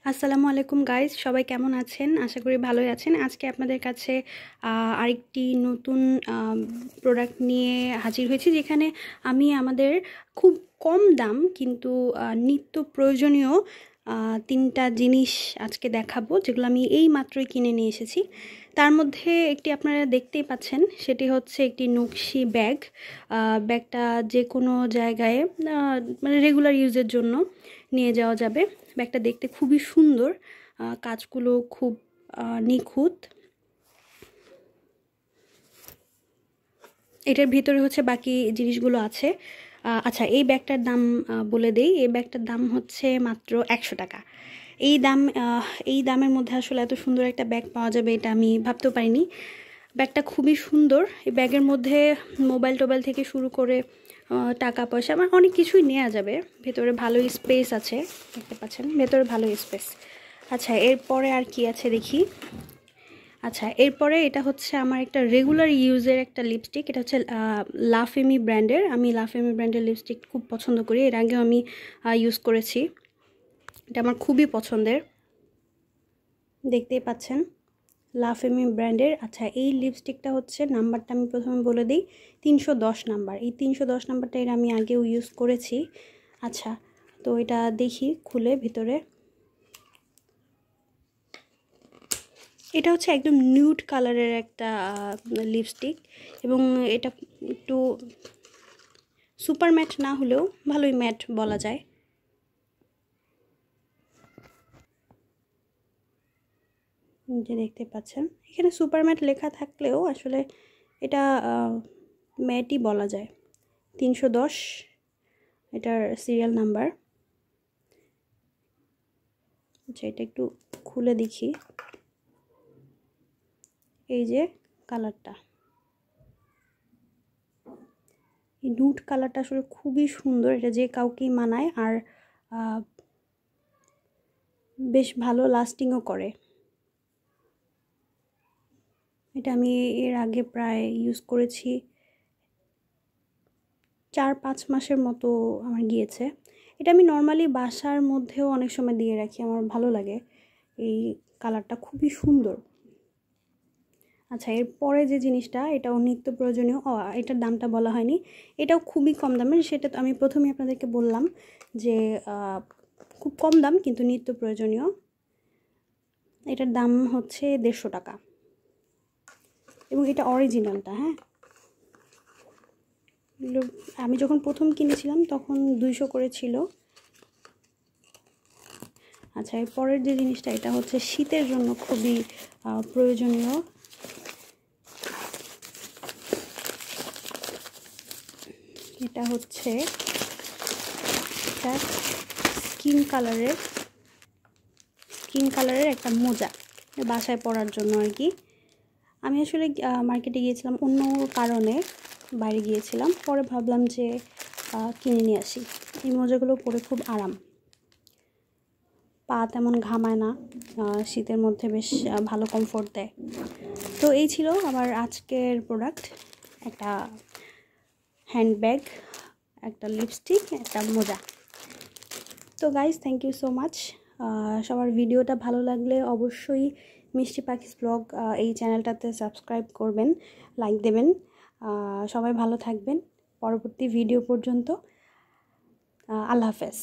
আসসালামু আলাইকুম গাইস, সবাই কেমন আছেন? আশা করি ভালোই আছেন। আজকে আপনাদের কাছে আরেকটি নতুন প্রোডাক্ট নিয়ে হাজির হয়েছি, যেখানে আমি আমাদের খুব কম দাম কিন্তু নিত্য প্রয়োজনীয় তিনটা জিনিস আজকে দেখাবো, যেগুলো আমি এই মাত্রই কিনে নিয়ে এসেছি। তার মধ্যে একটি আপনারা দেখতেই পাচ্ছেন, সেটি হচ্ছে একটি নকশি ব্যাগ। ব্যাগটা যে কোনো জায়গায় মানে রেগুলার ইউজের জন্য নিয়ে যাওয়া যাবে। ব্যাগটা দেখতে খুবই সুন্দর, কাজগুলো খুব নিখুঁত। এটার ভিতরে হচ্ছে বাকি জিনিসগুলো আছে। আচ্ছা, এই ব্যাগটার দাম বলে দেই। এই ব্যাগটার দাম হচ্ছে মাত্র 100 টাকা। এই দামের মধ্যে আসলে এত সুন্দর একটা ব্যাগ পাওয়া যাবে এটা আমি ভাবতেও পারিনি। ব্যাগটা খুবই সুন্দর। এই ব্যাগের মধ্যে মোবাইল টোবাইল থেকে শুরু করে টাকা পয়সা আমার অনেক কিছুই নেওয়া যাবে। ভেতরে ভালোই স্পেস আছে, দেখতে পাচ্ছেন ভেতরে ভালোই স্পেস। আচ্ছা, এরপরে আর কি আছে দেখি। আচ্ছা, এরপরে এটা হচ্ছে আমার একটা রেগুলার ইউজের একটা লিপস্টিক। এটা হচ্ছে লাফেমি ব্র্যান্ডের। আমি লাফেমি ব্র্যান্ডের লিপস্টিক খুব পছন্দ করি, এর আগেও আমি ইউজ করেছি। এটা আমার খুবই পছন্দের, দেখতেই পাচ্ছেন লাফেমি ব্র্যান্ডের। আচ্ছা, এই লিপস্টিকটা হচ্ছে, নাম্বারটা আমি প্রথমে বলে দিই, 310 নাম্বার। এই 310 নাম্বারটা এর আমি আগেও ইউজ করেছি। আচ্ছা, তো এটা দেখি খুলে ভিতরে। এটা হচ্ছে একদম নিউড কালারের একটা লিপস্টিক, এবং এটা একটু সুপার ম্যাট না হলেও ভালোই ম্যাট বলা যায়। যে দেখতে পাচ্ছেন এখানে সুপার ম্যাট লেখা থাকলেও আসলে এটা ম্যাটই বলা যায়। 310 এটার সিরিয়াল নাম্বার। আচ্ছা, এটা একটু খুলে দেখি। এই যে কালারটা, এই নুড কালারটা আসলে খুবই সুন্দর। এটা যে কাউকেই মানায়, আর বেশ ভালো লাস্টিংও করে। এটা আমি এর আগে প্রায় ইউজ করেছি, 4-5 মাসের মতো আমার গিয়েছে। এটা আমি নর্মালি বাসার মধ্যেও অনেক সময় দিয়ে রাখি, আমার ভালো লাগে। এই কালারটা খুবই সুন্দর। আচ্ছা, এরপরে যে জিনিসটা, এটাও নিত্য প্রয়োজনীয়। এটার দামটা বলা হয়নি, এটাও খুবই কম দামের। সেটা তো আমি প্রথমেই আপনাদেরকে বললাম যে খুব কম দাম কিন্তু নিত্য প্রয়োজনীয়। এটার দাম হচ্ছে 150 টাকা, এবং এটা অরিজিনালটা। হ্যাঁ, আমি যখন প্রথম কিনেছিলাম তখন 200 করে ছিল। আচ্ছা, এর পরের যে জিনিসটা, এটা হচ্ছে শীতের জন্য খুবই প্রয়োজনীয়। এটা হচ্ছে একটা স্কিন কালারের একটা মোজা, বাসায় পরার জন্য আর কি। আমি আসলে মার্কেটে গিয়েছিলাম অন্য কারণে, বাইরে গিয়েছিলাম, পরে ভাবলাম যে কিনে নিয়ে আসি। এই মোজাগুলো পরে খুব আরাম, পা তেমন ঘামায় না, শীতের মধ্যে বেশ ভালো কমফোর্ট দেয়। তো এই ছিল আমার আজকের প্রোডাক্ট, একটা হ্যান্ডব্যাগ, একটা লিপস্টিক, একটা মোজা। তো guys, thank you so much. সবার ভিডিওটা ভালো লাগলে অবশ্যই মিষ্টি পাখিস ব্লগ এই চ্যানেলটাতে সাবস্ক্রাইব করবেন, লাইক দেবেন। সবাই ভালো থাকবেন। পরবর্তী ভিডিও পর্যন্ত আল্লাহ হাফেজ।